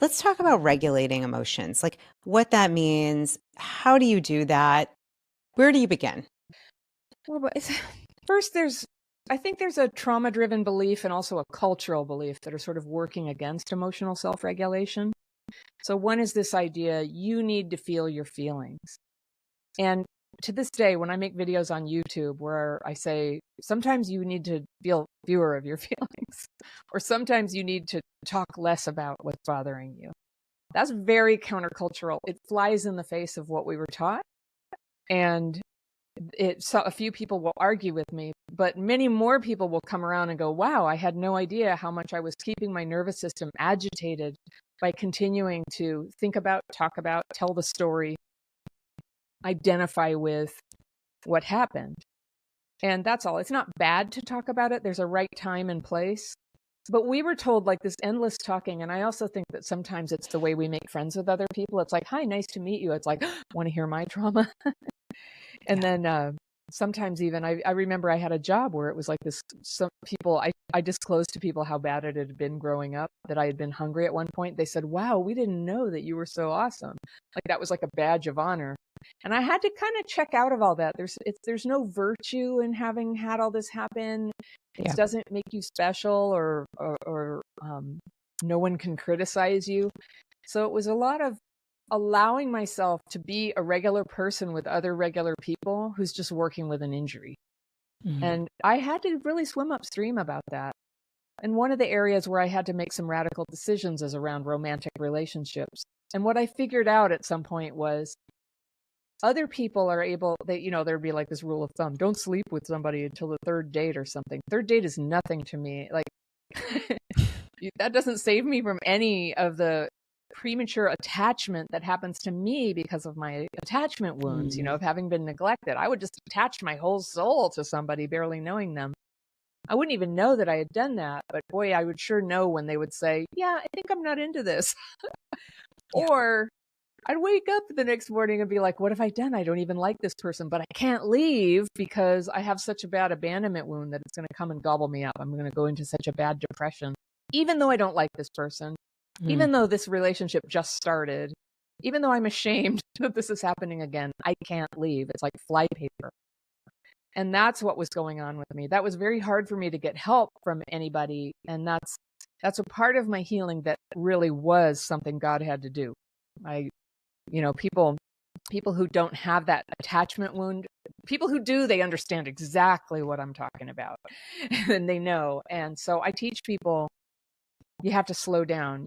Let's talk about regulating emotions, like what that means. How do you do that? Where do you begin? Well, but first, I think there's a trauma driven belief and also a cultural belief that are sort of working against emotional self regulation. So, one is this idea you need to feel your feelings. And to this day, when I make videos on YouTube where I say sometimes you need to feel fewer of your feelings, or sometimes you need to talk less about what's bothering you, that's very countercultural. It flies in the face of what we were taught. And so a few people will argue with me, but many more people will come around and go, wow, I had no idea how much I was keeping my nervous system agitated by continuing to think about, talk about, tell the story, identify with what happened. And that's all. It's not bad to talk about it. There's a right time and place. But we were told like this endless talking. And I also think that sometimes it's the way we make friends with other people. It's like, hi, nice to meet you. It's like, want to hear my trauma? And Yeah. then sometimes even I remember I had a job where it was like this. Some people I disclosed to people how bad it had been growing up, that I had been hungry at one point. They said, wow, we didn't know that you were so awesome. Like that was like a badge of honor. And I had to kind of check out of all that. There's no virtue in having had all this happen. It Yeah. doesn't make you special, or no one can criticize you. So it was a lot of allowing myself to be a regular person with other regular people who's just working with an injury. Mhm. And I had to really swim upstream about that. And one of the areas where I had to make some radical decisions is around romantic relationships. And what I figured out at some point was other people are able, there'd be like this rule of thumb, don't sleep with somebody until the third date or something. Third date is nothing to me. Like that doesn't save me from any of the premature attachment that happens to me because of my attachment wounds, Mm. of having been neglected. I would just attach my whole soul to somebody, barely knowing them. I wouldn't even know that I had done that, but boy, I would sure know when they would say, yeah, I think I'm not into this. Yeah. Or I'd wake up the next morning and be like, what have I done? I don't even like this person, but I can't leave because I have such a bad abandonment wound that it's going to come and gobble me up. I'm going to go into such a bad depression, even though I don't like this person, Mm. even though this relationship just started, even though I'm ashamed that this is happening again. I can't leave. It's like flypaper. And that's what was going on with me. That was very hard for me to get help from anybody. And that's a part of my healing that really was something God had to do. I, people who don't have that attachment wound, people who do, they understand exactly what I'm talking about and they know. And so I teach people you have to slow down.